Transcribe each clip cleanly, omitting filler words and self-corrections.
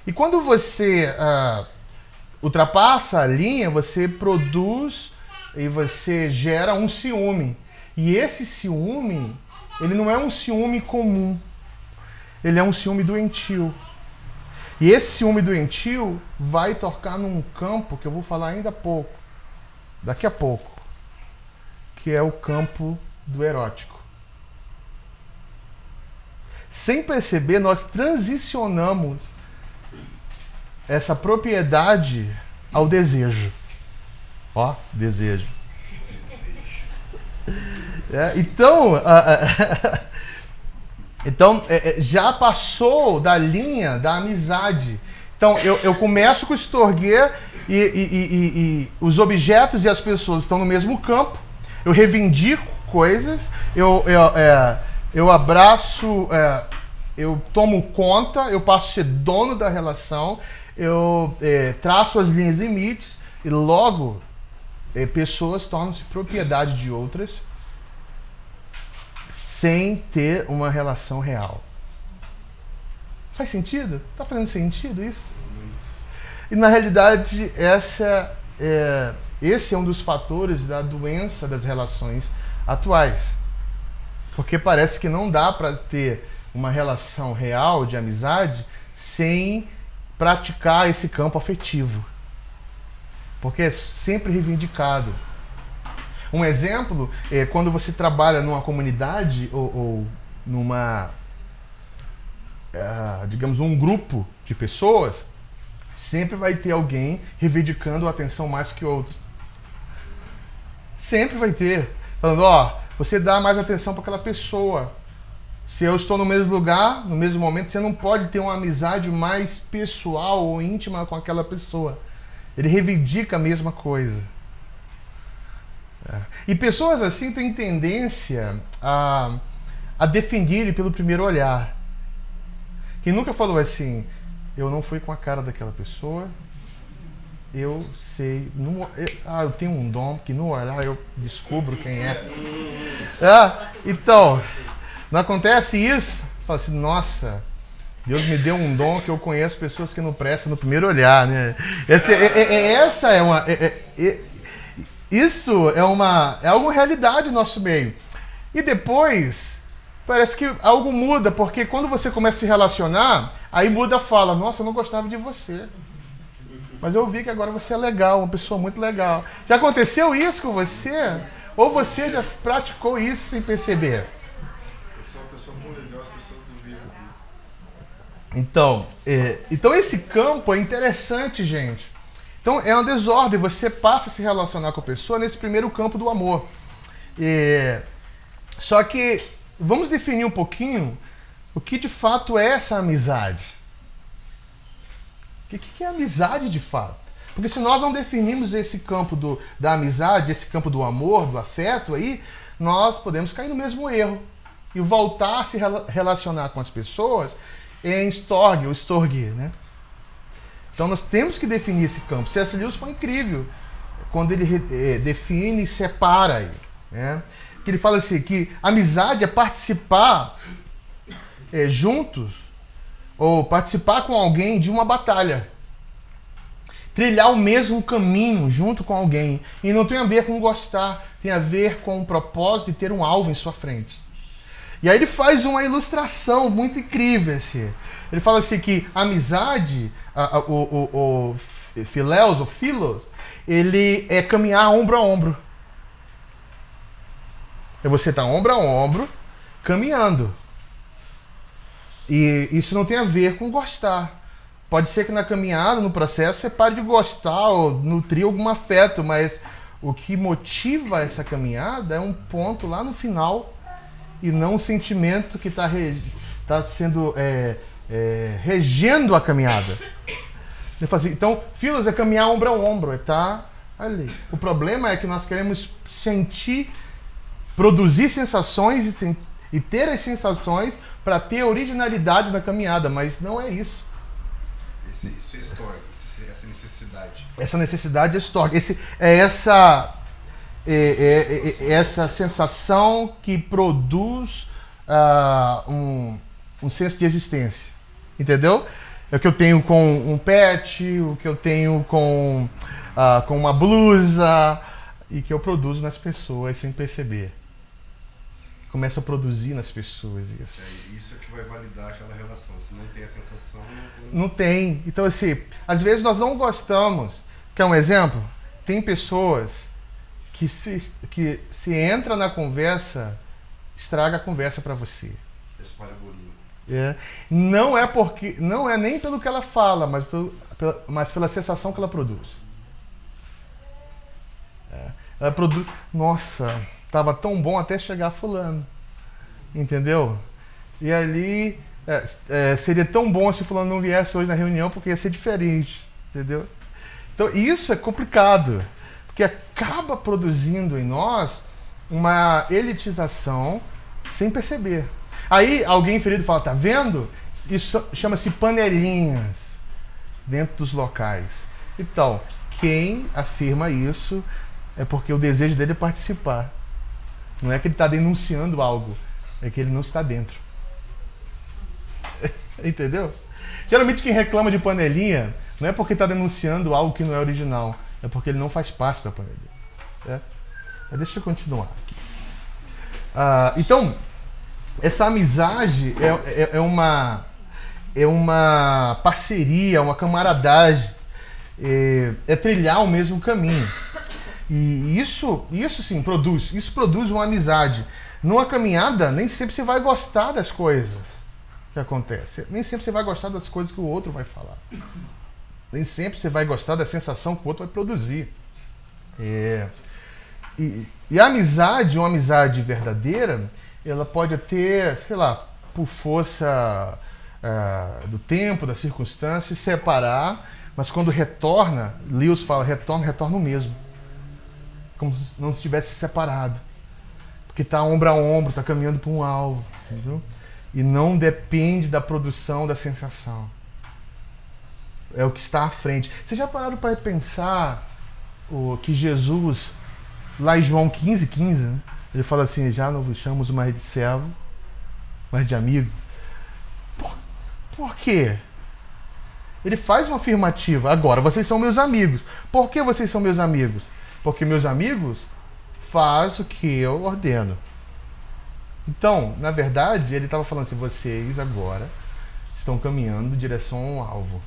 E quando você ultrapassa a linha, você produz e você gera um ciúme. E esse ciúme, ele não é um ciúme comum. Ele é um ciúme doentio. E esse ciúme doentio vai tocar num campo que eu vou falar ainda há pouco, daqui a pouco, que é o campo do erótico. Sem perceber, nós transicionamos essa propriedade ao desejo. Ó, desejo. Então, já passou da linha da amizade. Então, eu começo com o Storge e os objetos e as pessoas estão no mesmo campo. Eu reivindico coisas, eu abraço, eu tomo conta, eu passo a ser dono da relação, eu traço as linhas limites e logo pessoas tornam-se propriedade de outras sem ter uma relação real. Faz sentido? Tá fazendo sentido isso? E na realidade esse é um dos fatores da doença das relações atuais. Porque parece que não dá para ter uma relação real de amizade sem praticar esse campo afetivo. Porque é sempre reivindicado. Um exemplo é quando você trabalha numa comunidade ou numa, digamos, um grupo de pessoas, sempre vai ter alguém reivindicando a atenção mais que outros. Sempre vai ter. Falando, ó, você dá mais atenção para aquela pessoa. Se eu estou no mesmo lugar, no mesmo momento, você não pode ter uma amizade mais pessoal ou íntima com aquela pessoa. Ele reivindica a mesma coisa. E pessoas assim têm tendência a defenderem pelo primeiro olhar. Quem nunca falou assim, eu não fui com a cara daquela pessoa, eu sei, eu tenho um dom que no olhar eu descubro quem é. Então, não acontece isso? Fala assim, nossa, Deus me deu um dom que eu conheço pessoas que não prestam no primeiro olhar, né? Isso é algo realidade no nosso meio. E depois, parece que algo muda, porque quando você começa a se relacionar, aí muda a fala, nossa, eu não gostava de você. Mas eu vi que agora você é legal, uma pessoa muito legal. Já aconteceu isso com você? Ou você já praticou isso sem perceber? Eu sou uma pessoa muito legal, as pessoas duvidam disso. Então esse campo é interessante, gente. Então é uma desordem, você passa a se relacionar com a pessoa nesse primeiro campo do amor. Só que vamos definir um pouquinho o que de fato é essa amizade. O que é amizade de fato? Porque se nós não definimos esse campo da amizade, esse campo do amor, do afeto, aí nós podemos cair no mesmo erro e voltar a se relacionar com as pessoas em Storge, né? Então nós temos que definir esse campo. C.S. Lewis foi incrível quando ele define e separa aí, né? Que ele fala assim, que amizade é participar juntos ou participar com alguém de uma batalha. Trilhar o mesmo caminho junto com alguém. E não tem a ver com gostar, tem a ver com o propósito de ter um alvo em sua frente. E aí ele faz uma ilustração muito incrível assim. Ele fala assim que a amizade, o philos, ele é caminhar ombro a ombro. É você estar ombro a ombro, caminhando. E isso não tem a ver com gostar. Pode ser que na caminhada, no processo, você pare de gostar ou nutrir algum afeto, mas o que motiva essa caminhada é um ponto lá no final e não um sentimento que está sendo regendo a caminhada. Ele fala assim, então, philos é caminhar ombro a ombro, é estar ali. O problema é que nós queremos sentir, produzir sensações e ter as sensações para ter originalidade na caminhada, mas não é isso. Isso é Storge, essa necessidade. Essa necessidade é Storge. Essa sensação que produz um senso de existência. Entendeu? É o que eu tenho com um pet, o que eu tenho com uma blusa, e que eu produzo nas pessoas sem perceber. Começa a produzir nas pessoas isso. Isso é que vai validar aquela relação. Se não tem a sensação, não tem. Então, assim, às vezes nós não gostamos. Quer um exemplo? Tem pessoas que se entra na conversa, estraga a conversa para você. Espalha bolinho. Não é nem pelo que ela fala, mas pela sensação que ela produz. Ela produz. Nossa, tava tão bom até chegar fulano. Entendeu? E ali seria tão bom se fulano não viesse hoje na reunião, porque ia ser diferente. Entendeu? Então isso é complicado, porque acaba produzindo em nós uma elitização sem perceber. Aí alguém ferido fala, tá vendo? Isso chama-se panelinhas dentro dos locais. Então, quem afirma isso é porque o desejo dele é participar. Não é que ele está denunciando algo, é que ele não está dentro. Entendeu? Geralmente quem reclama de panelinha não é porque está denunciando algo que não é original, é porque ele não faz parte da panelinha. Mas deixa eu continuar aqui. Então, essa amizade é uma parceria, uma camaradagem, é trilhar o mesmo caminho. E isso sim produz uma amizade. Numa caminhada, nem sempre você vai gostar das coisas que acontecem. Nem sempre você vai gostar das coisas que o outro vai falar. Nem sempre você vai gostar da sensação que o outro vai produzir. E a amizade, uma amizade verdadeira, ela pode ter, sei lá, por força do tempo, da circunstância, se separar, mas quando retorna, Lewis fala, retorna o mesmo. Como se não se tivesse separado. Porque está ombro a ombro, está caminhando para um alvo. Entendeu? E não depende da produção da sensação. É o que está à frente. Vocês já pararam para pensar que Jesus, lá em João 15:15, né? Ele fala assim, já não vos chamamos mais de servo, mas de amigo. Por quê? Ele faz uma afirmativa. Agora, vocês são meus amigos. Por que vocês são meus amigos? Porque meus amigos fazem o que eu ordeno. Então, na verdade, ele estava falando assim, vocês agora estão caminhando em direção a um alvo.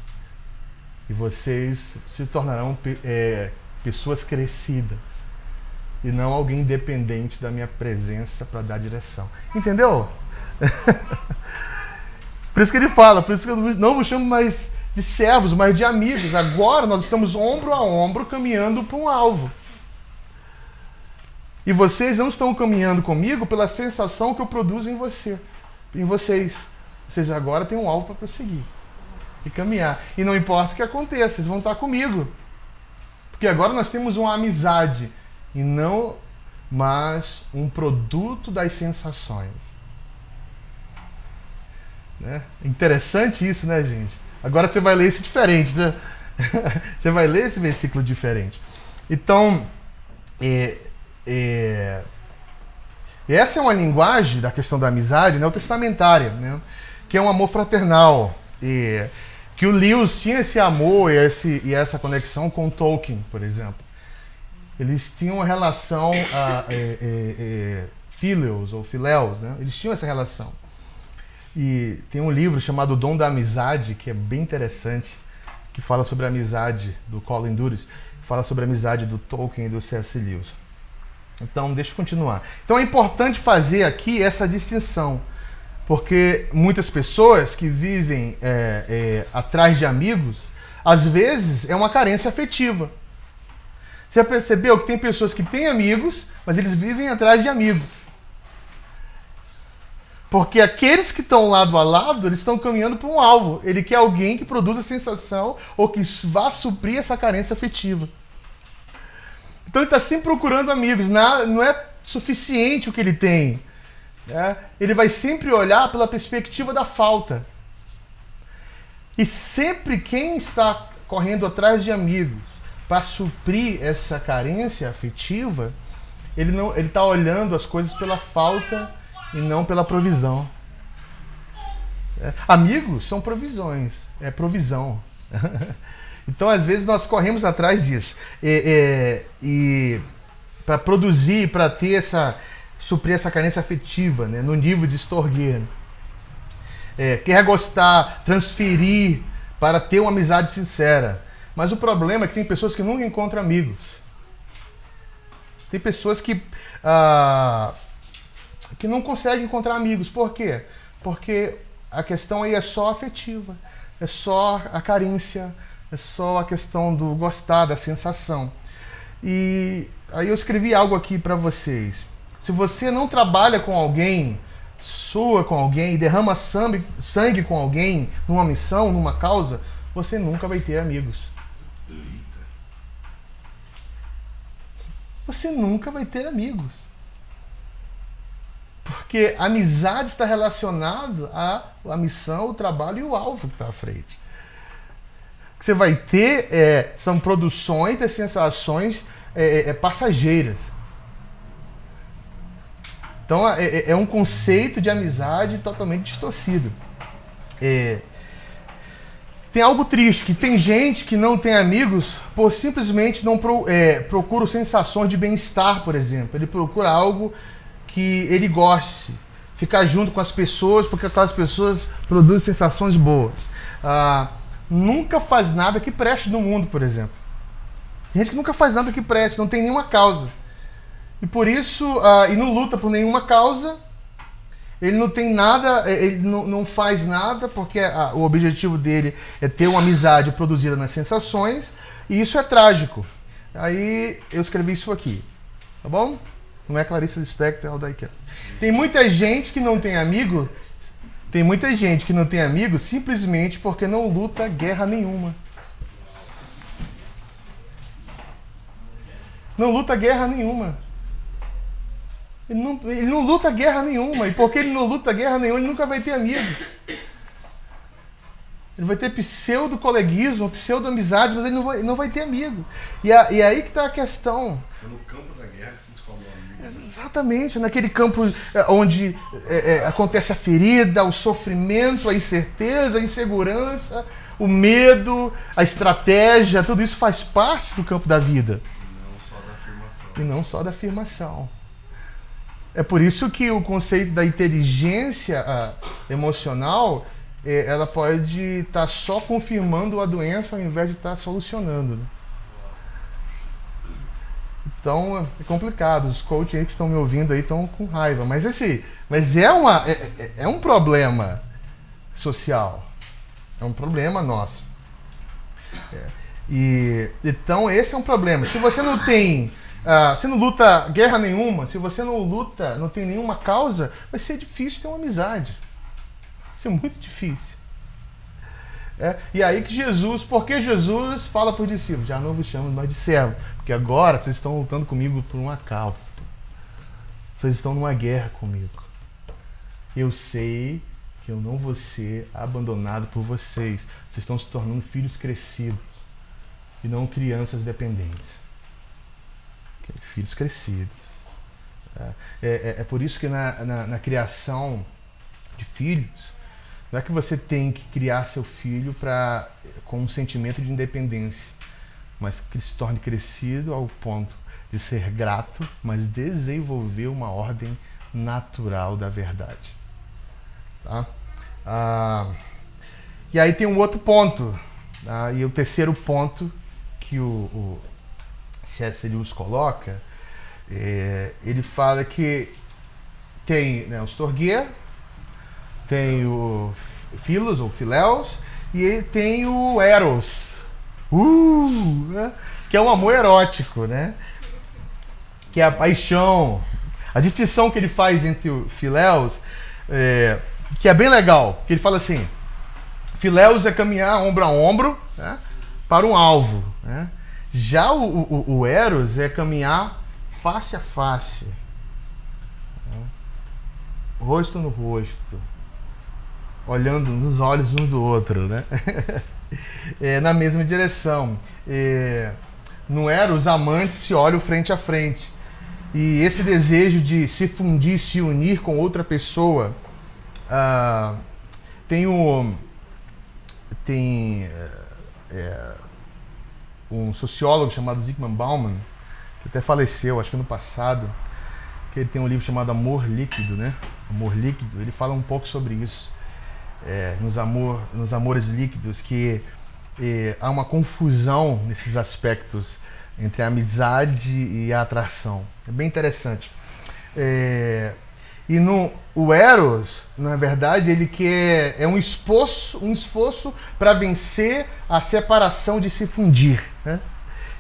E vocês se tornarão pessoas crescidas. E não alguém dependente da minha presença para dar direção. Entendeu? Por isso que ele fala, por isso que eu não vos chamo mais de servos, mas de amigos. Agora nós estamos ombro a ombro caminhando para um alvo. E vocês não estão caminhando comigo pela sensação que eu produzo em vocês. Vocês agora têm um alvo para prosseguir e caminhar. E não importa o que aconteça, vocês vão estar comigo. Porque agora nós temos uma amizade e não mais um produto das sensações. Né? Interessante isso, né, gente? Agora você vai ler isso diferente, né? Você vai ler esse versículo diferente. Então, essa é uma linguagem da questão da amizade neotestamentária, né? Que é um amor fraternal. Que o Lewis tinha esse amor e essa conexão com Tolkien, por exemplo. Eles tinham uma relação phileos ou phileus, né? Eles tinham essa relação. E tem um livro chamado O Dom da Amizade, que é bem interessante, que fala sobre a amizade do Colin Duris, fala sobre a amizade do Tolkien e do C.S. Lewis. Então, deixa eu continuar. Então, é importante fazer aqui essa distinção, porque muitas pessoas que vivem atrás de amigos, às vezes é uma carência afetiva. Você já percebeu que tem pessoas que têm amigos, mas eles vivem atrás de amigos? Porque aqueles que estão lado a lado, eles estão caminhando para um alvo. Ele quer alguém que produza sensação ou que vá suprir essa carência afetiva. Então ele está sempre procurando amigos. Não é suficiente o que ele tem. Né? Ele vai sempre olhar pela perspectiva da falta. E sempre quem está correndo atrás de amigos para suprir essa carência afetiva, ele está olhando as coisas pela falta e não pela provisão. Amigos são provisões, é provisão. Então, às vezes, nós corremos atrás disso. E para produzir, para ter suprir essa carência afetiva, né, no nível de Storge. Quer gostar, transferir para ter uma amizade sincera. Mas o problema é que tem pessoas que nunca encontram amigos. Tem pessoas que não conseguem encontrar amigos. Por quê? Porque a questão aí é só afetiva. É só a carência. É só a questão do gostar, da sensação. E aí eu escrevi algo aqui para vocês. Se você não trabalha com alguém, sua com alguém, derrama sangue com alguém, numa missão, numa causa, você nunca vai ter amigos. Você nunca vai ter amigos. Porque a amizade está relacionada à missão, o trabalho e o alvo que está à frente. O que você vai ter são produções de sensações passageiras. Então é um conceito de amizade totalmente distorcido. Tem algo triste, que tem gente que não tem amigos por simplesmente não procura sensações de bem-estar, por exemplo. Ele procura algo que ele goste, ficar junto com as pessoas, porque aquelas pessoas produzem sensações boas. Nunca faz nada que preste no mundo, por exemplo. Tem gente que nunca faz nada que preste, não tem nenhuma causa. E por isso, e não luta por nenhuma causa, ele não tem nada, ele não faz nada, porque o objetivo dele é ter uma amizade produzida nas sensações, e isso é trágico. Aí eu escrevi isso aqui, tá bom? Não é Clarice Lispector, é Aldair Kelly. Tem muita gente que não tem amigo, simplesmente porque não luta guerra nenhuma. Não luta guerra nenhuma. Ele não luta guerra nenhuma. E porque ele não luta guerra nenhuma, ele nunca vai ter amigos. Ele vai ter pseudo-coleguismo, pseudo-amizade, mas ele não vai ter amigo. E aí que está a questão. É no campo da guerra que se descobre o amigo. Exatamente, naquele campo onde acontece a ferida, o sofrimento, a incerteza, a insegurança, o medo, a estratégia, tudo isso faz parte do campo da vida. E não só da afirmação. É por isso que o conceito da inteligência emocional, ela pode estar só confirmando a doença ao invés de estar solucionando. Né? Então é complicado. Os coaches aí que estão me ouvindo aí estão com raiva. Mas é um problema social. É um problema nosso. Então esse é um problema. Se você não tem... você não luta guerra nenhuma, se você não tem nenhuma causa, vai ser difícil ter uma amizade. Vai ser muito difícil. E aí que porque Jesus fala para os discípulos, já não vos chamo mais de servo, porque agora vocês estão lutando comigo por uma causa. Vocês estão numa guerra comigo. Eu sei que eu não vou ser abandonado por vocês. Vocês estão se tornando filhos crescidos e não crianças dependentes. Filhos crescidos. É por isso que na criação de filhos, não é que você tem que criar seu filho com um sentimento de independência, mas que ele se torne crescido ao ponto de ser grato, mas desenvolver uma ordem natural da verdade. Tá? E aí tem um outro ponto, tá? E o terceiro ponto que o C.S. Lewis coloca, ele fala que tem o Storge, tem o Philos ou Phileus, e ele tem o Eros, né? Que é um amor erótico, né? Que é a paixão. A distinção que ele faz entre o Phileus, que é bem legal, que ele fala assim, Phileus é caminhar ombro a ombro, né, para um alvo, né? Já o Eros é caminhar face a face, né? Rosto no rosto, olhando nos olhos um do outro, né? Na mesma direção. No Eros, os amantes se olham frente a frente. E esse desejo de se fundir, se unir com outra pessoa, Tem um sociólogo chamado Zygmunt Bauman, que até faleceu, acho que ano passado, que ele tem um livro chamado Amor Líquido, né? Amor Líquido. Ele fala um pouco sobre isso, nos amores líquidos, que há uma confusão nesses aspectos entre a amizade e a atração. É bem interessante. E o Eros, na verdade, ele quer um esforço para vencer a separação de se fundir, né?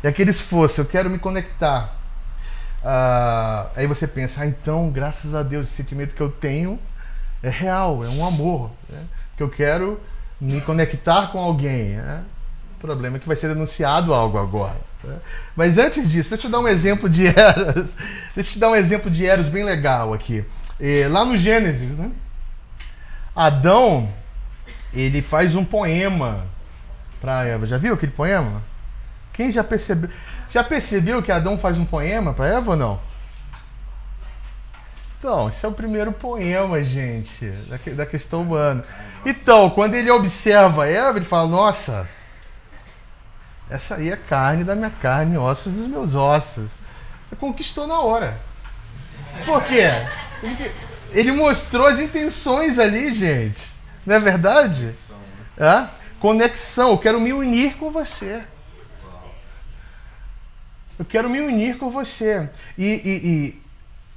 E aquele esforço, eu quero me conectar. Aí você pensa, então, graças a Deus, esse sentimento que eu tenho é real, é um amor, né? Que eu quero me conectar com alguém, né? O problema é que vai ser denunciado algo agora, né? Mas antes disso, deixa eu dar um exemplo de Eros. Deixa eu te dar um exemplo de Eros bem legal aqui. Lá no Gênesis, né? Adão, ele faz um poema para Eva. Já viu aquele poema? Quem já percebeu? Já percebeu que Adão faz um poema para Eva ou não? Então, esse é o primeiro poema, gente, da questão humana. Então, quando ele observa Eva, ele fala, nossa, essa aí é carne da minha carne, ossos dos meus ossos. Ele conquistou na hora. Por quê? Porque ele mostrou as intenções ali, gente. Não é verdade? Conexão. Eu quero me unir com você. Eu quero me unir com você. E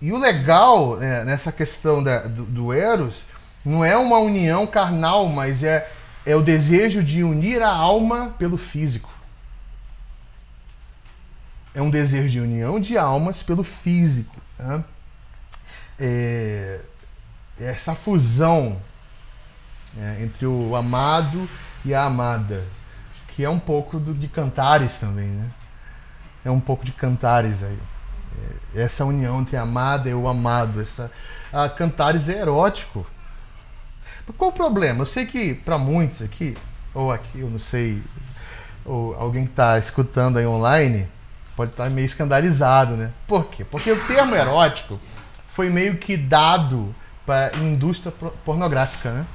o legal nessa questão do Eros não é uma união carnal, mas é o desejo de unir a alma pelo físico. É um desejo de união de almas pelo físico, né? Essa fusão entre o amado e a amada, que é um pouco de Cantares também, né? É um pouco de Cantares aí. Essa união entre a amada e o amado. Cantares é erótico. Mas qual o problema? Eu sei que para muitos aqui, ou aqui, eu não sei, ou alguém que está escutando aí online, pode estar meio escandalizado, né? Por quê? Porque o termo erótico foi meio que dado para a indústria pornográfica, né?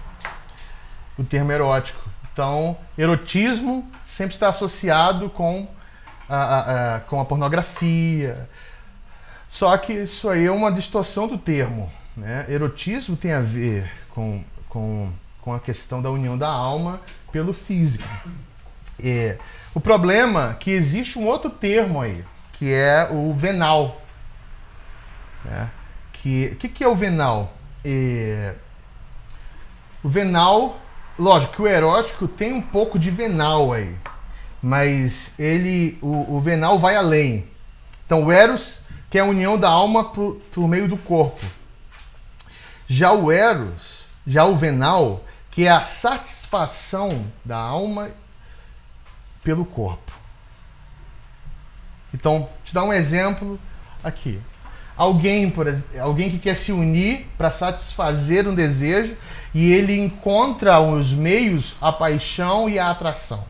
O termo erótico. Então, erotismo sempre está associado com a pornografia. Só que isso aí é uma distorção do termo, né? Erotismo tem a ver com a questão da união da alma pelo físico. O problema é que existe um outro termo aí, que é o venal, né? O que é o venal? O venal, lógico que o erótico tem um pouco de venal aí, mas o venal vai além. Então o Eros, que é a união da alma por meio do corpo. Já o Eros, já o venal, que é a satisfação da alma pelo corpo. Então, te dar um exemplo aqui. Alguém que quer se unir para satisfazer um desejo e ele encontra os meios, a paixão e a atração.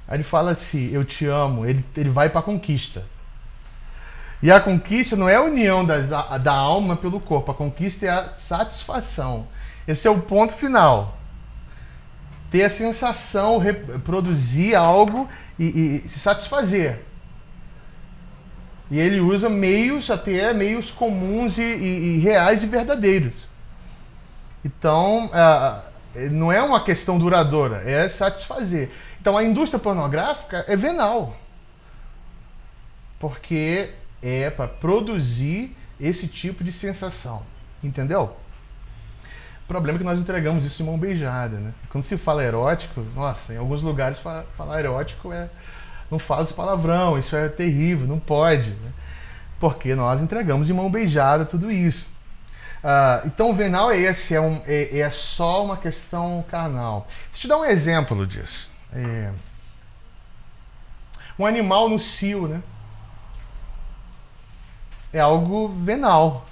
Aí ele fala assim, eu te amo, ele vai para a conquista. E a conquista não é a união da alma pelo corpo, a conquista é a satisfação. Esse é o ponto final. Ter a sensação, produzir algo e se satisfazer. E ele usa até meios comuns e reais e verdadeiros. Então, não é uma questão duradoura, é satisfazer. Então, a indústria pornográfica é venal. Porque é para produzir esse tipo de sensação. Entendeu? O problema é que nós entregamos isso de mão beijada, né? Quando se fala erótico, nossa, em alguns lugares falar erótico não fala esse palavrão, isso é terrível, não pode, né? Porque nós entregamos de mão beijada tudo isso. Então o venal é esse, é só uma questão carnal. Deixa eu te dar um exemplo disso. Um animal no cio, né? É algo venal.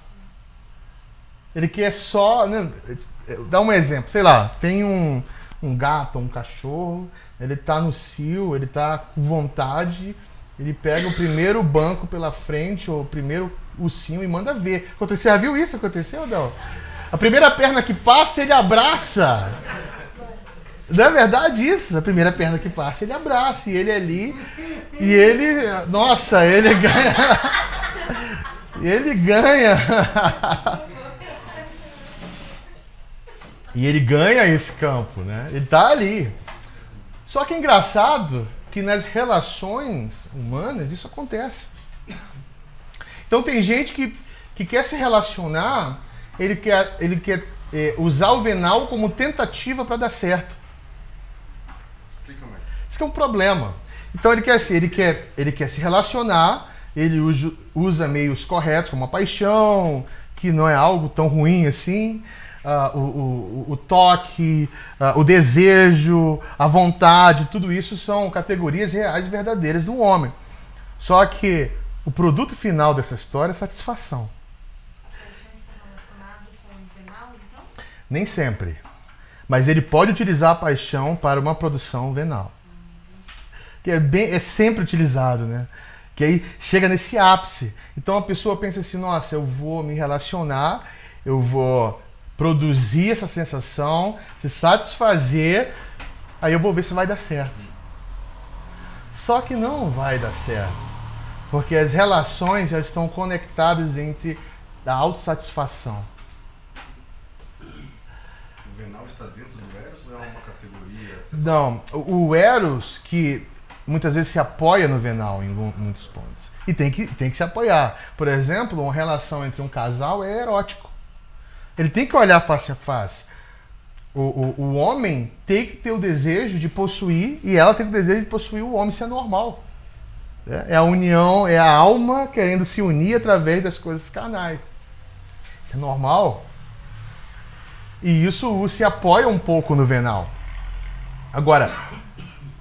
Ele quer só, né? Dá um exemplo, sei lá, tem um gato, um cachorro, ele tá no cio, ele tá com vontade, ele pega o primeiro banco pela frente, ou o primeiro ursinho e manda ver. Aconteceu, já viu isso? Aconteceu, Del? A primeira perna que passa, ele abraça. Não é verdade isso? A primeira perna que passa, ele abraça. E ele ali, e ele, nossa, ele ganha. Ele ganha. E ele ganha esse campo, né? Ele tá ali. Só que é engraçado que nas relações humanas isso acontece. Então tem gente que quer se relacionar, ele quer usar o venal como tentativa para dar certo. Explica mais. Isso que é um problema. Então ele quer se relacionar, ele usa meios corretos, como a paixão, que não é algo tão ruim assim, o toque, o desejo, a vontade, tudo isso são categorias reais e verdadeiras do homem. Só que o produto final dessa história é satisfação. A paixão está relacionada com o venal, então? Nem sempre. Mas ele pode utilizar a paixão para uma produção venal. Que é sempre utilizado, né? Que aí chega nesse ápice. Então a pessoa pensa assim, nossa, eu vou me relacionar, eu vou produzir essa sensação, se satisfazer, aí eu vou ver se vai dar certo. Só que não vai dar certo. Porque as relações já estão conectadas entre a autossatisfação. O venal está dentro do Eros ou é uma categoria? Não, o Eros que muitas vezes se apoia no venal em muitos pontos. E tem que se apoiar. Por exemplo, uma relação entre um casal é erótico. Ele tem que olhar face a face. O homem tem que ter o desejo de possuir e ela tem o desejo de possuir o homem. Isso é normal. É a união, é a alma querendo se unir através das coisas carnais. Isso é normal. E isso se apoia um pouco no venal. Agora,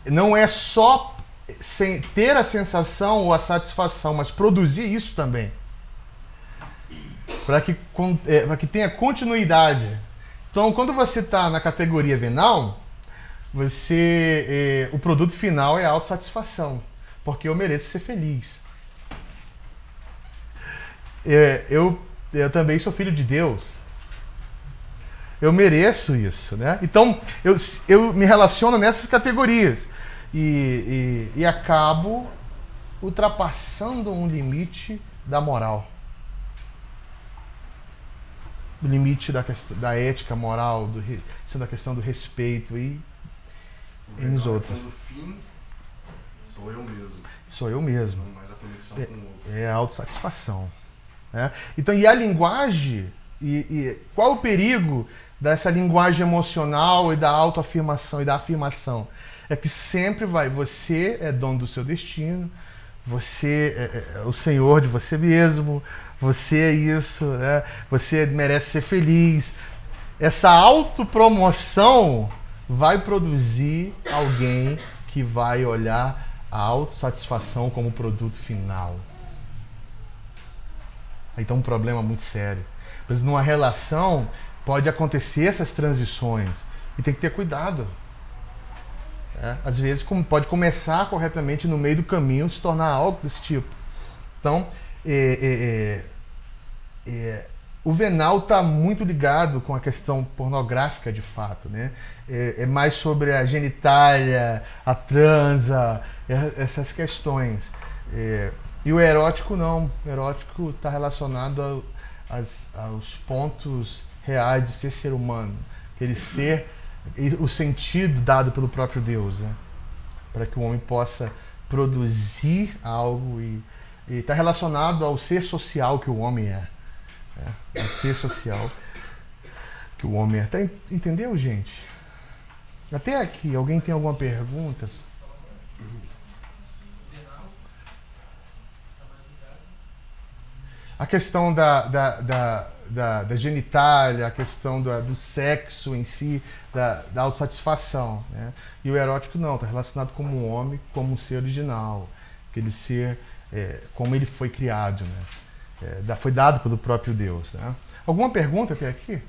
não é só sem ter a sensação ou a satisfação, mas produzir isso também. Para que tenha continuidade. Então, quando você está na categoria venal, o produto final é a autossatisfação. Porque eu mereço ser feliz. Eu também sou filho de Deus. Eu mereço isso, né? Então, eu me relaciono nessas categorias. E acabo ultrapassando um limite da moral. O limite da ética moral, sendo a questão do respeito e nos outros. No fim, sou eu mesmo. Sou eu mesmo. Não mais a conexão com o outro. É a autossatisfação. Né? Então, e a linguagem, qual o perigo dessa linguagem emocional e da autoafirmação e da afirmação? É que sempre você é dono do seu destino, você é o senhor de você mesmo, você é isso, né? Você merece ser feliz. Essa autopromoção vai produzir alguém que vai olhar a autossatisfação como produto final. Então, um problema muito sério. Mas numa relação pode acontecer essas transições e tem que ter cuidado. Às vezes pode começar corretamente no meio do caminho se tornar algo desse tipo. Então, o venal está muito ligado com a questão pornográfica de fato, né? É mais sobre a genitália, a transa, essas questões. E o erótico não. O erótico está relacionado aos pontos reais de ser humano. Ele ser o sentido dado pelo próprio Deus, né? Para que o homem possa produzir algo e está relacionado ao ser social que o homem é. Ao ser social que o homem é. Entendeu, gente? Até aqui, alguém tem alguma pergunta? A questão da genitália, a questão do sexo em si, da autossatisfação, né? E o erótico não, está relacionado como um homem, como um ser original, aquele ser como ele foi criado, né? Foi dado pelo próprio Deus, né? Alguma pergunta até aqui?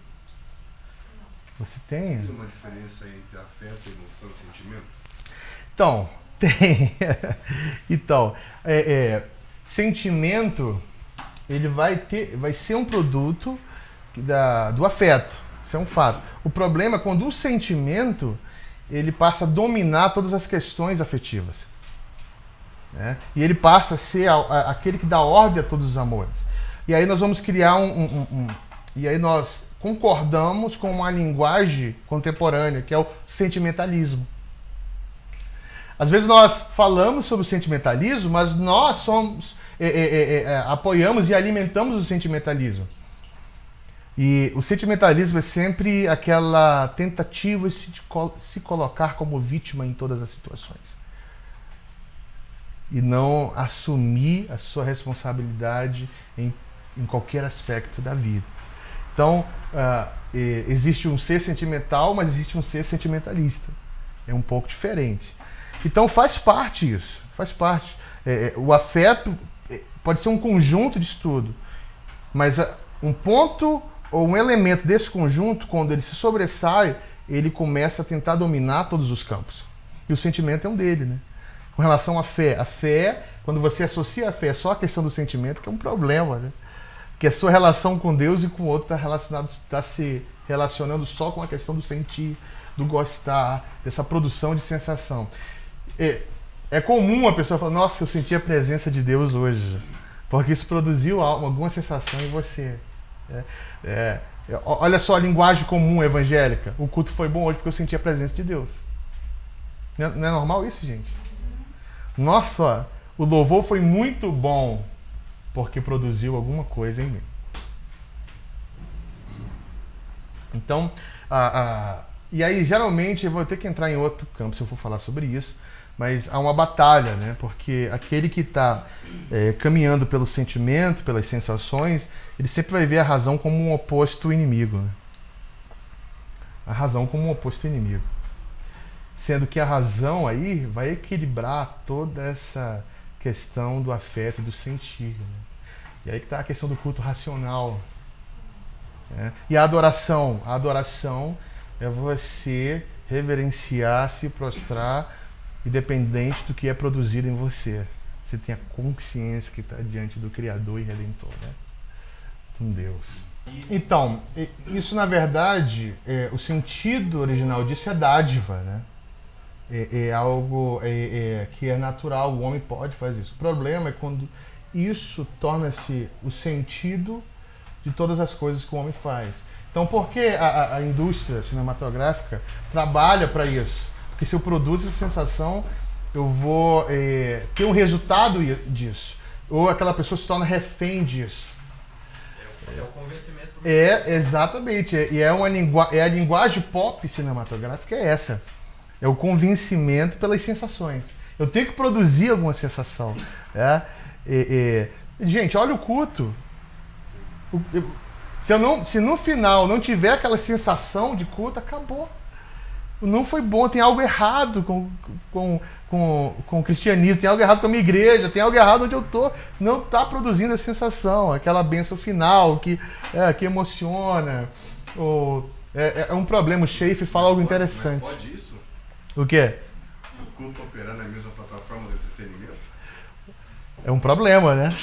Você tem? Tem uma diferença entre afeto, emoção e sentimento? Então, tem. Então, sentimento, ele vai ser um produto do afeto. Isso é um fato. O problema é quando o sentimento ele passa a dominar todas as questões afetivas. Né? E ele passa a ser aquele que dá ordem a todos os amores. E aí nós vamos criar e aí nós concordamos com uma linguagem contemporânea, que é o sentimentalismo. Às vezes nós falamos sobre o sentimentalismo, mas nós apoiamos e alimentamos o sentimentalismo. E o sentimentalismo é sempre aquela tentativa de se colocar como vítima em todas as situações. E não assumir a sua responsabilidade em qualquer aspecto da vida. Então, existe um ser sentimental, mas existe um ser sentimentalista. É um pouco diferente. Então faz parte isso, faz parte. O afeto pode ser um conjunto de estudo, mas um ponto ou um elemento desse conjunto, quando ele se sobressai, ele começa a tentar dominar todos os campos. E o sentimento é um dele, né? Com relação à fé. A fé, quando você associa a fé só à questão do sentimento, que é um problema, né? Que a sua relação com Deus e com o outro está se relacionando só com a questão do sentir, do gostar, dessa produção de sensação. É comum a pessoa falar, nossa, eu senti a presença de Deus hoje, porque isso produziu alguma sensação em você. Olha só a linguagem comum evangélica. O culto foi bom hoje porque eu senti a presença de Deus. Não é normal isso, gente? Nossa, o louvor foi muito bom porque produziu alguma coisa em mim. Então, e aí geralmente eu vou ter que entrar em outro campo se eu for falar sobre isso, mas há uma batalha, né? Porque aquele que está caminhando pelo sentimento, pelas sensações, ele sempre vai ver a razão como um oposto inimigo. Né? A razão como um oposto inimigo. Sendo que a razão aí vai equilibrar toda essa questão do afeto e do sentir. Né? E aí que está a questão do culto racional. Né? E a adoração. A adoração é você reverenciar, se prostrar, independente do que é produzido em você. Você tem a consciência que está diante do Criador e Redentor, né? Com Deus. Então, isso na verdade, o sentido original disso é dádiva, né? É algo que é natural, o homem pode fazer isso. O problema é quando isso torna-se o sentido de todas as coisas que o homem faz. Então, por que a indústria cinematográfica trabalha para isso? Porque se eu produzo essa sensação, eu vou ter um resultado disso. Ou aquela pessoa se torna refém disso. É o convencimento. Exatamente. E a linguagem pop cinematográfica é essa. É o convencimento pelas sensações. Eu tenho que produzir alguma sensação. Gente, olha o culto. Se no final não tiver aquela sensação de culto, acabou. Não foi bom, tem algo errado com o cristianismo, tem algo errado com a minha igreja, tem algo errado onde eu estou. Não está produzindo a sensação, aquela bênção final que emociona. É um problema. O Schaefer fala algo interessante. Mas pode isso? O quê? O culto operando na mesma plataforma de entretenimento? É um problema, né?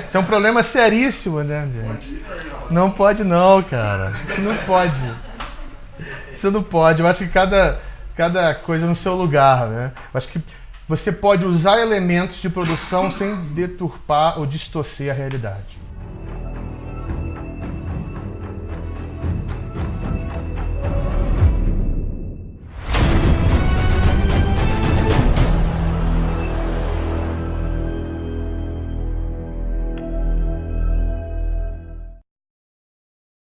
Isso é um problema seríssimo, né, gente? Pode isso aí, Não pode não, cara. Isso não pode. Isso não pode. Eu acho que cada coisa no seu lugar, né? Eu acho que você pode usar elementos de produção sem deturpar ou distorcer a realidade.